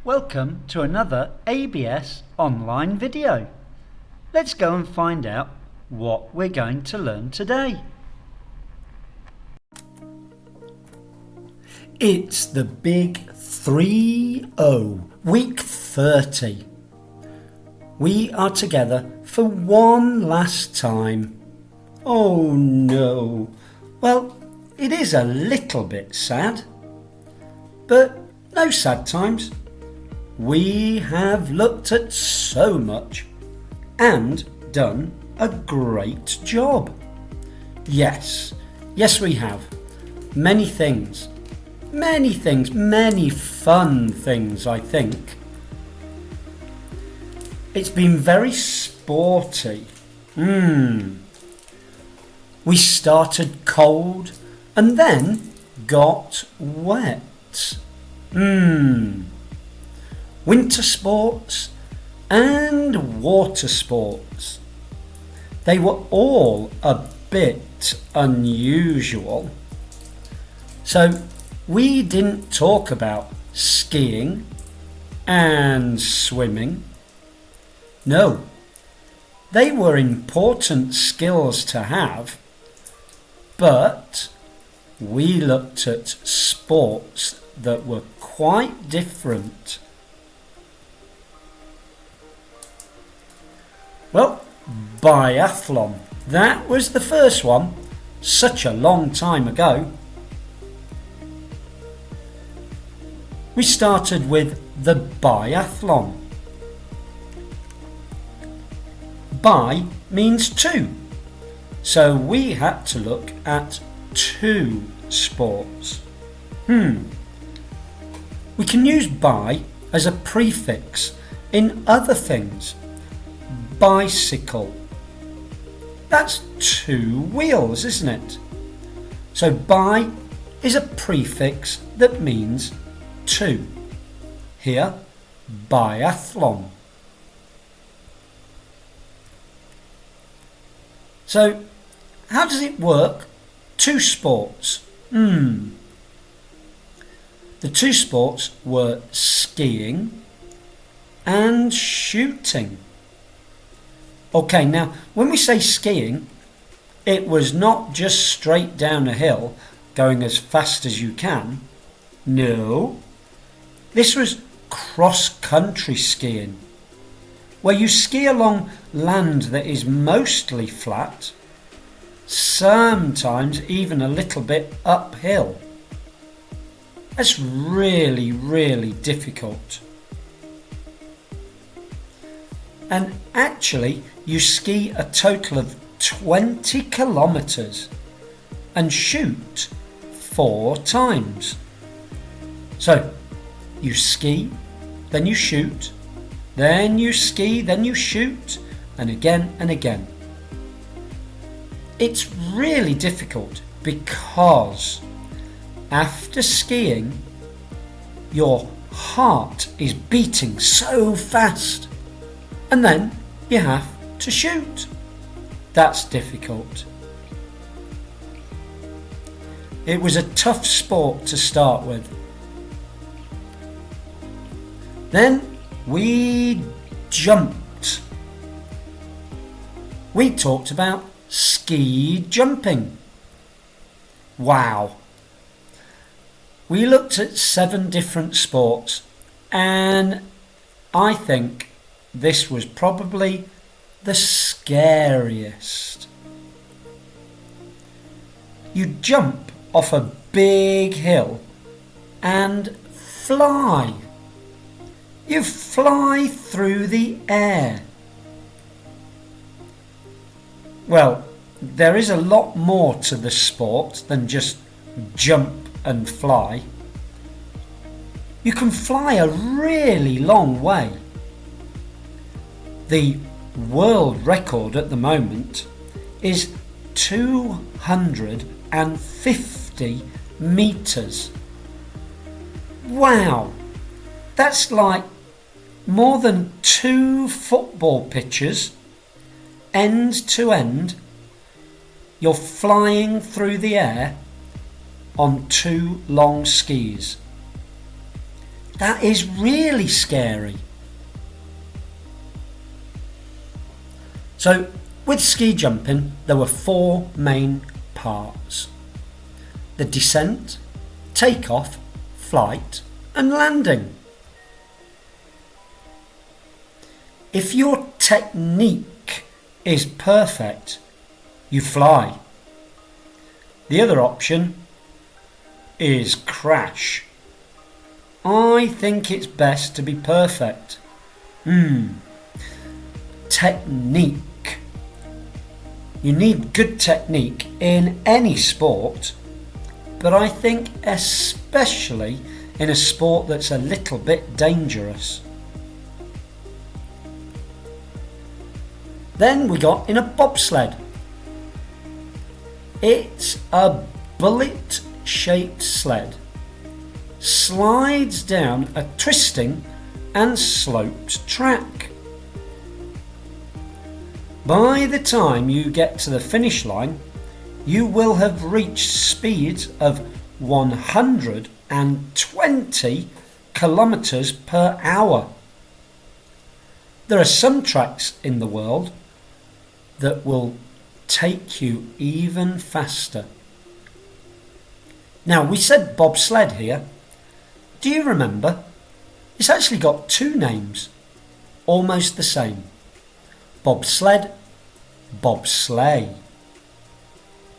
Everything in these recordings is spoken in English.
Welcome to another ABS online video. Let's go and find out what we're going to learn today. It's the big 3-0, week 30. We are together for one last time. Oh no. Well, it is a little bit sad, but no sad times. We have looked at so much and done a great job. Yes we have. Many things, many fun things, I think. It's been very sporty. We started cold and then got wet. Winter sports and water sports. They were all a bit unusual. So we didn't talk about skiing and swimming. No, they were important skills to have, but we looked at sports that were quite different. Well, biathlon, that was the first one, such a long time ago. We started with the biathlon. Bi means two, so we had to look at two sports. We can use bi as a prefix in other things. Bicycle. That's two wheels, isn't it? So bi is a prefix that means two. Here, biathlon. So, how does it work? Two sports. The two sports were skiing and shooting. Okay, now when we say skiing, it was not just straight down a hill going as fast as you can. No, this was cross-country skiing, where you ski along land that is mostly flat, sometimes even a little bit uphill. That's really difficult. And actually, you ski a total of 20 kilometers and shoot 4 times. So, you ski, then you shoot, then you ski, then you shoot, and again and again. It's really difficult because after skiing, your heart is beating so fast. And then you have to shoot. That's difficult. It was a tough sport to start with. Then we jumped. We talked about ski jumping. Wow. We looked at 7 different sports, and I think this was probably the scariest. You jump off a big hill and fly. You fly through the air. Well, there is a lot more to the sport than just jump and fly. You can fly a really long way. The world record at the moment is 250 meters. Wow, that's like more than 2 football pitches, end to end. You're flying through the air on 2 long skis. That is really scary. So with ski jumping, there were 4 main parts: the descent, takeoff, flight and landing. If your technique is perfect, you fly. The other option is crash. I think it's best to be perfect. Technique. You need good technique in any sport, but I think especially in a sport that's a little bit dangerous. Then we got in a bobsled. It's a bullet-shaped sled. Slides down a twisting and sloped track. By the time you get to the finish line, you will have reached speeds of 120 kilometers per hour. There are some tracks in the world that will take you even faster. Now, we said bobsled here. Do you remember? It's actually got 2 names, almost the same. Bobsled, bobsleigh.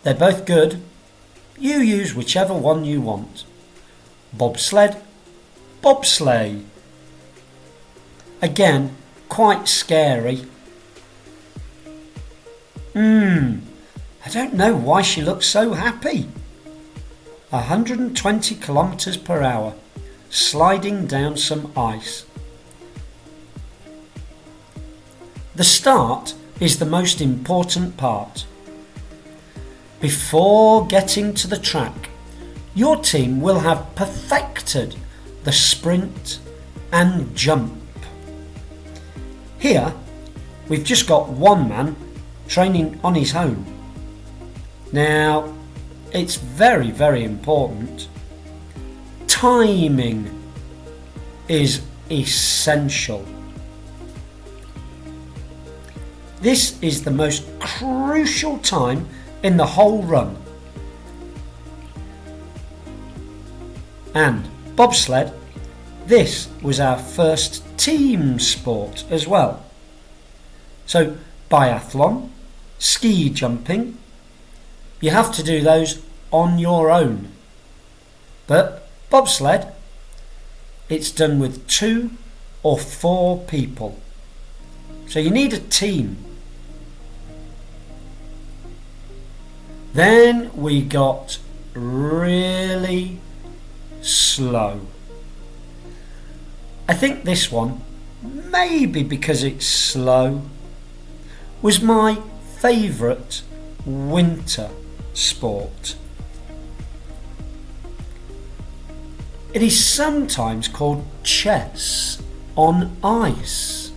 They're both good. You use whichever one you want. Bobsled, bobsleigh. Again, quite scary. I don't know why she looks so happy. 120 kilometers per hour, sliding down some ice. The start is the most important part. Before getting to the track, your team will have perfected the sprint and jump. Here, we've just got one man training on his own. Now, it's very, very important. Timing is essential. This is the most crucial time in the whole run. And bobsled, this was our first team sport as well. So biathlon, ski jumping, you have to do those on your own. But bobsled, it's done with 2 or 4 people. So you need a team. Then we got really slow. I think this one, maybe because it's slow, was my favourite winter sport. It is sometimes called chess on ice.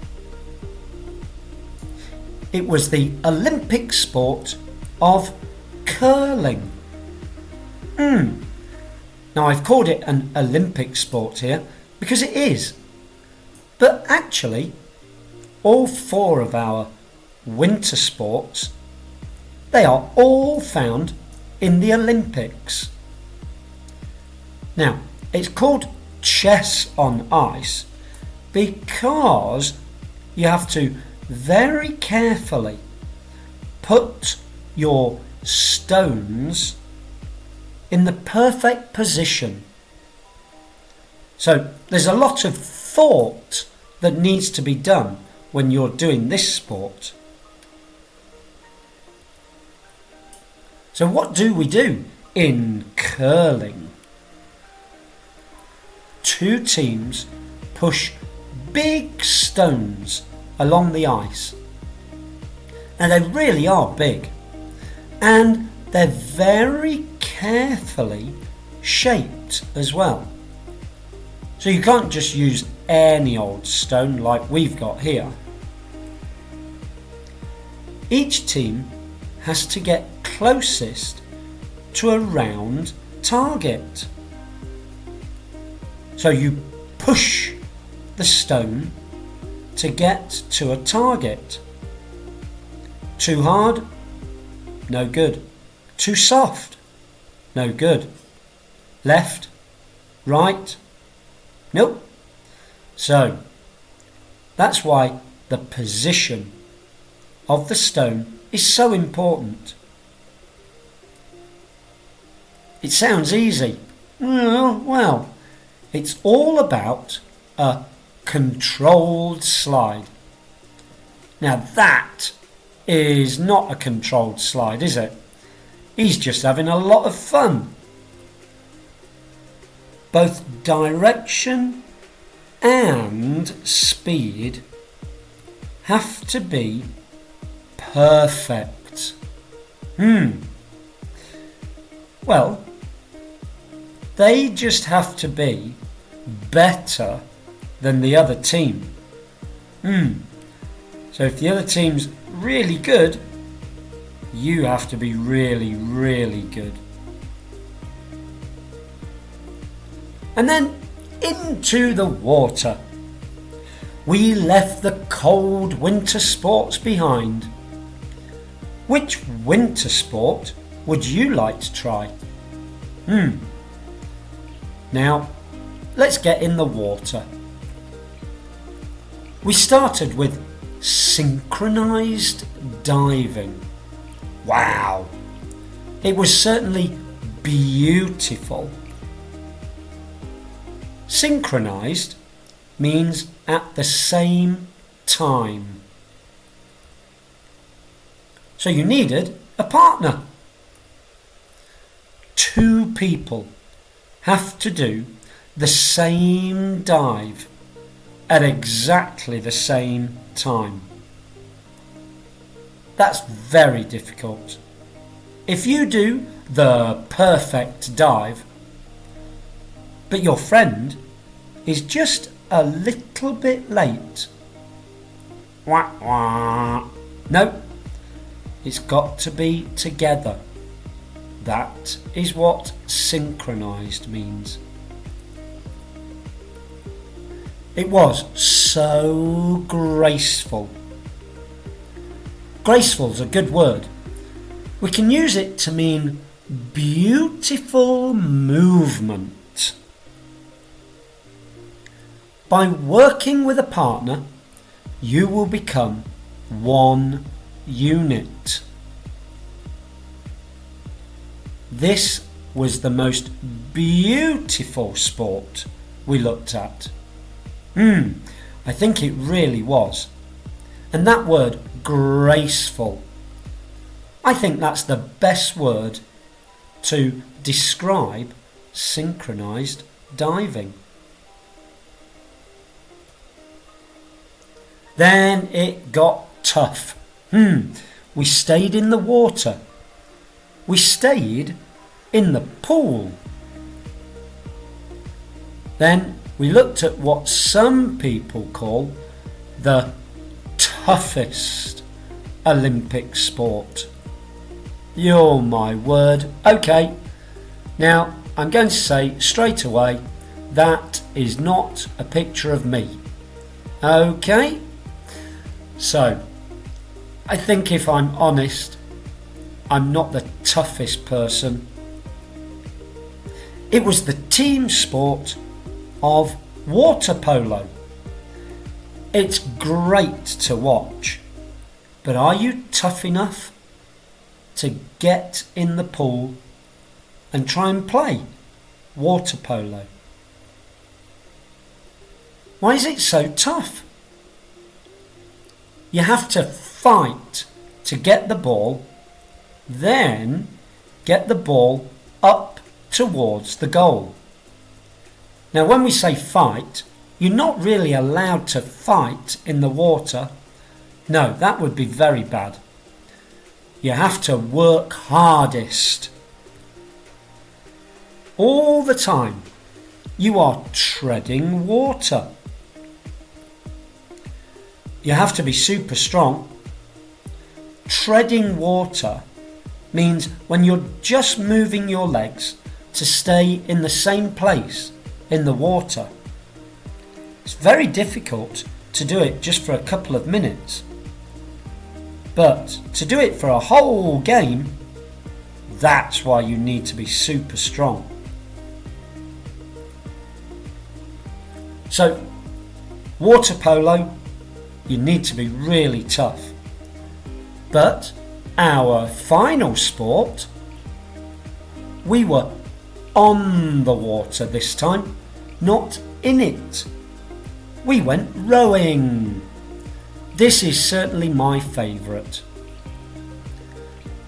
It was the Olympic sport of curling. Now I've called it an Olympic sport here because it is. But actually, all 4 of our winter sports, they are all found in the Olympics. Now, it's called chess on ice because you have to very carefully put your stones in the perfect position. So there's a lot of thought that needs to be done when you're doing this sport. So what do we do in curling? 2 teams push big stones along the ice. Now they really are big, and they're very carefully shaped as well. So you can't just use any old stone like we've got here. Each team has to get closest to a round target. So you push the stone to get to a target. Too hard? No good. Too soft? No good. Left? Right? Nope. So, that's why the position of the stone is so important. It sounds easy. Well, it's all about a controlled slide. Now that is not a controlled slide, is it? He's just having a lot of fun. Both direction and speed have to be perfect. Well, they just have to be better than the other team. So if the other team's really good, you have to be really, really good. And then into the water. We left the cold winter sports behind. Which winter sport would you like to try? Now, let's get in the water. We started with synchronized diving. Wow! It was certainly beautiful. Synchronized means at the same time. So you needed a partner. 2 people have to do the same dive at exactly the same time. That's very difficult. If you do the perfect dive, but your friend is just a little bit late, no, it's got to be together. That is what synchronized means. It was so graceful. Graceful's a good word. We can use it to mean beautiful movement. By working with a partner, you will become one unit. This was the most beautiful sport we looked at. I think it really was. And that word, graceful, I think that's the best word to describe synchronized diving. Then it got tough. We stayed in the water. We stayed in the pool. Then we looked at what some people call the toughest Olympic sport. You're my word. Okay, now I'm going to say straight away, that is not a picture of me. Okay, so I think if I'm honest, I'm not the toughest person. It was the team sport of water polo. It's great to watch, but are you tough enough to get in the pool and try and play water polo? Why is it so tough? You have to fight to get the ball, then get the ball up towards the goal. Now when we say fight, you're not really allowed to fight in the water. No, that would be very bad. You have to work hardest. All the time you are treading water. You have to be super strong. Treading water means when you're just moving your legs to stay in the same place in the water, It's very difficult to do it just for a couple of minutes. But to do it for a whole game, that's why you need to be super strong. So, water polo, you need to be really tough. But our final sport, we were on the water this time, not in it. We went rowing. This is certainly my favourite.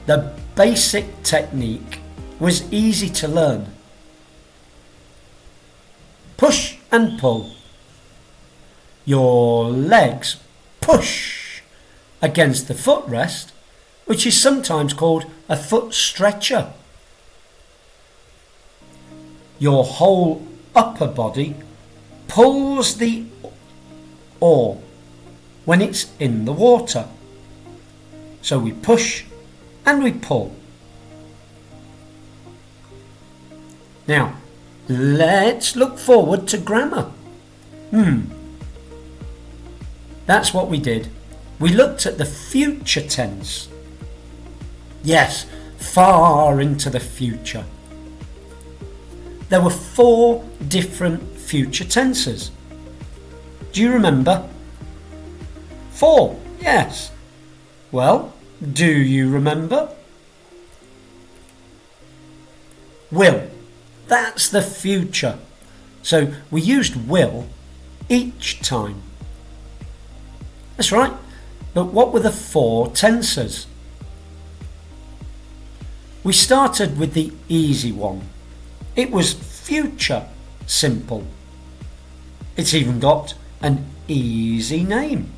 The basic technique was easy to learn. Push and pull. Your legs push against the footrest, which is sometimes called a foot stretcher. Your whole upper body pulls the oar when it's in the water. So we push and we pull. Now, let's look forward to grammar. That's what we did. We looked at the future tense. Yes, far into the future. There were 4 different future tenses. Do you remember? 4, yes. Well, do you remember? Will. That's the future. So we used will each time. That's right. But what were the 4 tenses? We started with the easy one. It was future simple. It's even got an easy name.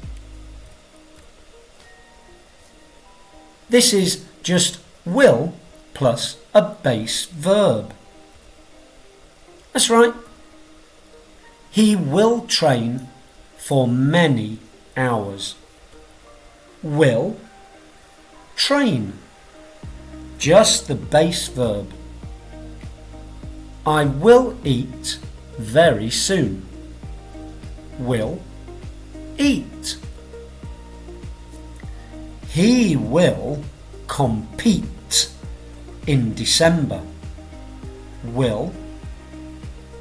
This is just will plus a base verb. That's right. He will train for many hours. Will train. Just the base verb. I will eat very soon. Will eat. He will compete in December. Will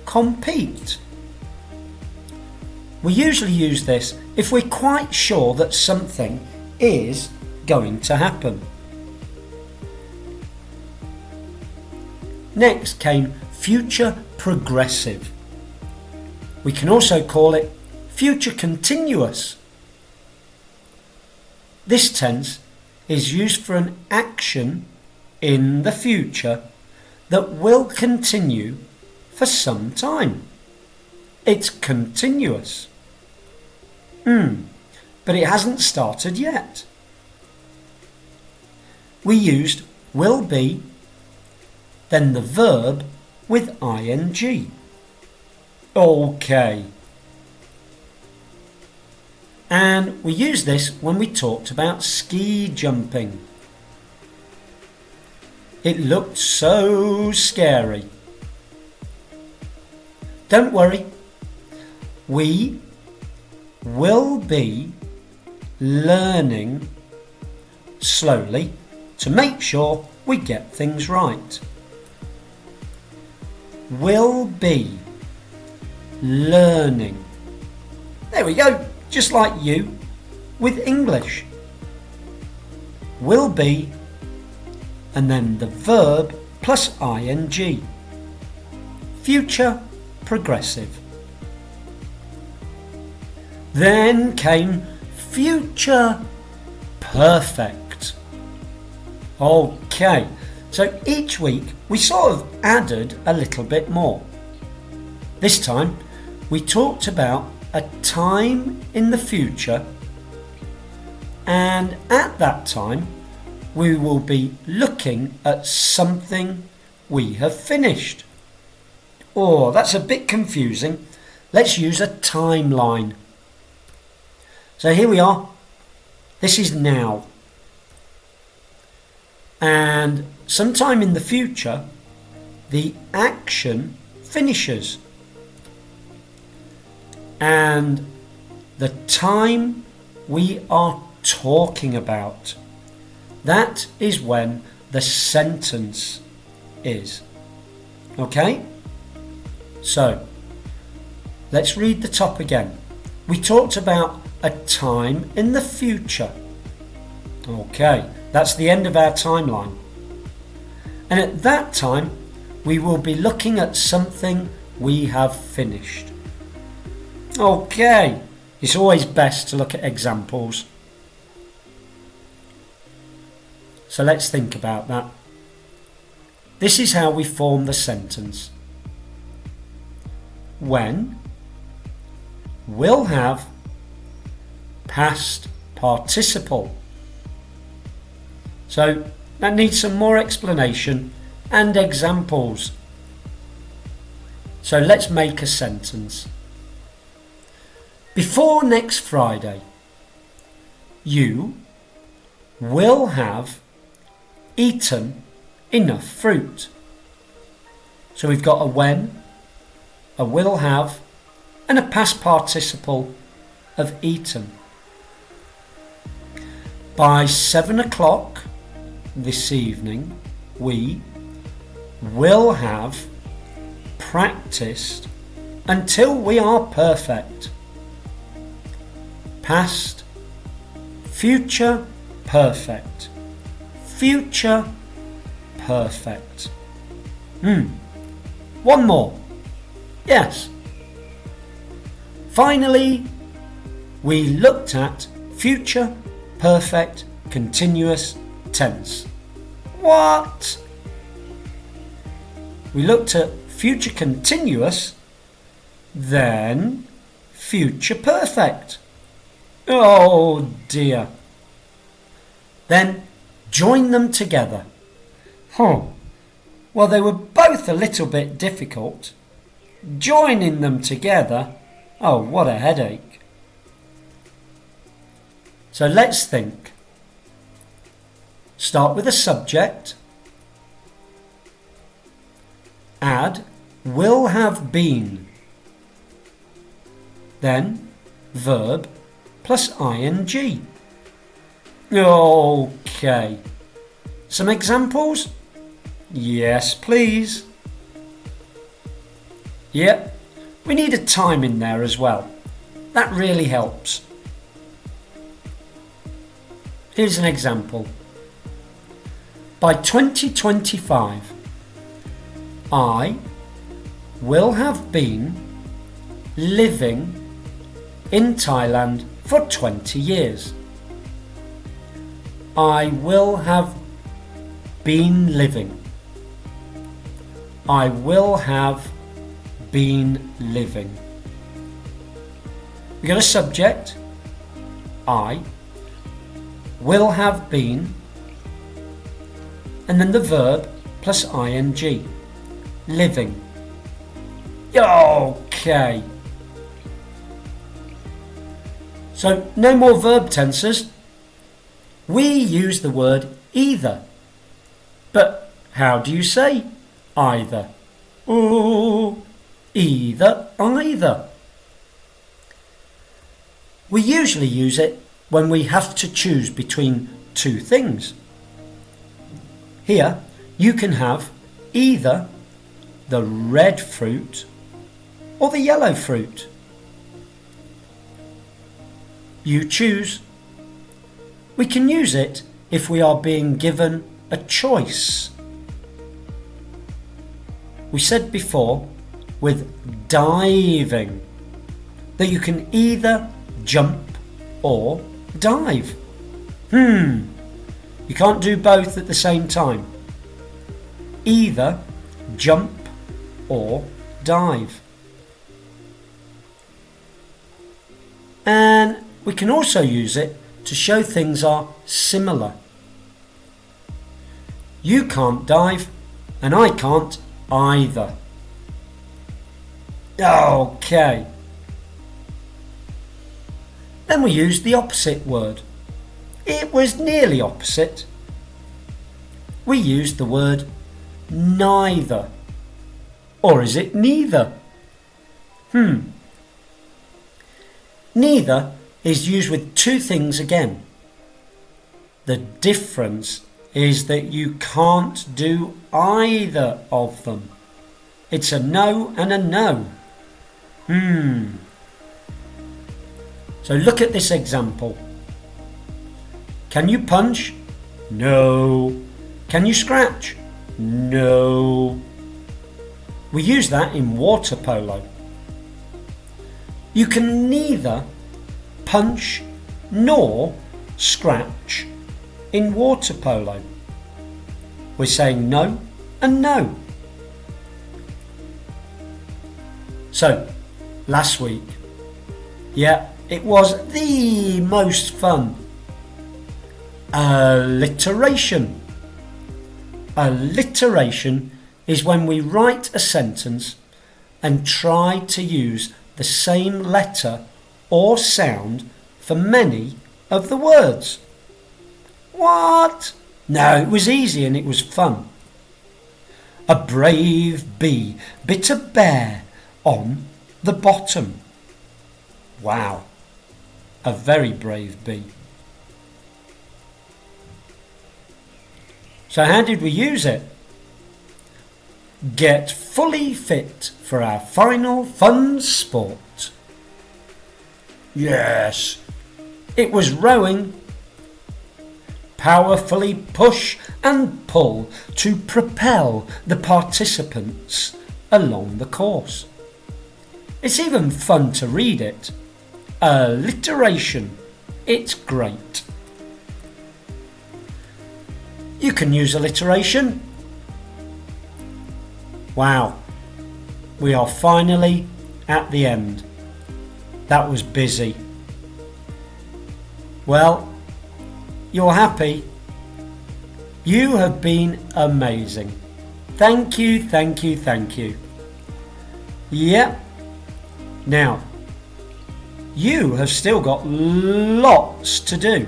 compete. We usually use this if we're quite sure that something is going to happen. Next came future progressive. We can also call it future continuous. This tense is used for an action in the future that will continue for some time. It's continuous. But it hasn't started yet. We used will be, then the verb with ing. Okay. And we used this when we talked about ski jumping. It looked so scary. Don't worry. We will be learning slowly to make sure we get things right. Will be learning. There we go, just like you with English. Will be, and then the verb plus ing. Future progressive. Then came future perfect. Okay, so each week we sort of added a little bit more. This time we talked about a time in the future, and at that time we will be looking at something we have finished. Oh, that's a bit confusing. Let's use a timeline. So here we are. This is now. And sometime in the future, the action finishes. and the time we are talking about. That is when the sentence is. Okay? So, let's read the top again. We talked about a time in the future. Okay, that's the end of our timeline. And at that time, we will be looking at something we have finished. Okay, it's always best to look at examples. So let's think about that. This is how we form the sentence. When will have past participle. So that needs some more explanation and examples. So let's make a sentence. Before next Friday, you will have eaten enough fruit. So we've got a when, a will have, and a past participle of eaten. By 7 o'clock this evening, we will have practiced until we are perfect. Past, future, perfect. Future, perfect. One more. Yes. Finally, we looked at future perfect continuous tense. What? We looked at future continuous, then future perfect. Oh dear. Then join them together. Well, they were both a little bit difficult. Joining them together, oh, what a headache. So let's think. Start with a subject. Add will have been. Then verb plus ing. Okay. Some examples? Yes, please. Yep, we need a time in there as well. That really helps. Here's an example. By 2025, I will have been living in Thailand for 20 years. I will have been living. I will have been living. We got a subject, I, will have been, and then the verb plus ing, living. Okay. So no more verb tenses. We use the word either. But how do you say either? Oh, either, either. We usually use it when we have to choose between two things. Here, you can have either the red fruit or the yellow fruit. You choose. We can use it if we are being given a choice. We said before with diving that you can either jump or dive. You can't do both at the same time. Either jump or dive. And we can also use it to show things are similar. You can't dive and I can't either. Okay. Then we used the opposite word. It was nearly opposite. We used the word neither. Or is it neither? Neither is used with two things again. The difference is that you can't do either of them. It's a no and a no. So look at this example. Can you punch? No. Can you scratch? No. We use that in water polo. You can neither punch nor scratch in water polo. We're saying no and no. So, last week, it was the most fun. Alliteration. Alliteration is when we write a sentence and try to use the same letter or sound for many of the words. What? No, it was easy and it was fun. A brave bee bit a bear on the bottom. Wow, a very brave bee. So how did we use it? Get fully fit for our final fun sport. Yes, it was rowing. Powerfully push and pull to propel the participants along the course. It's even fun to read it. Alliteration. It's great. You can use alliteration. Wow, we are finally at the end. That was busy. Well, you're happy. You have been amazing. Thank you, thank you, thank you. Yep. Now, you have still got lots to do.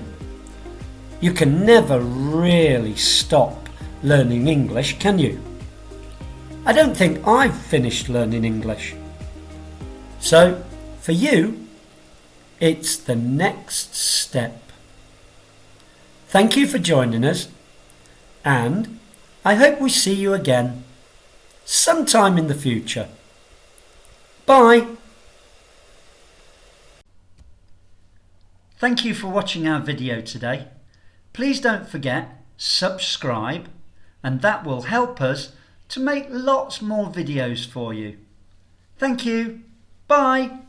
You can never really stop learning English, can you? I don't think I've finished learning English. So, for you, it's the next step. Thank you for joining us, and I hope we see you again sometime in the future. Bye. Thank you for watching our video today. Please don't forget, subscribe, and that will help us to make lots more videos for you. Thank you. Bye.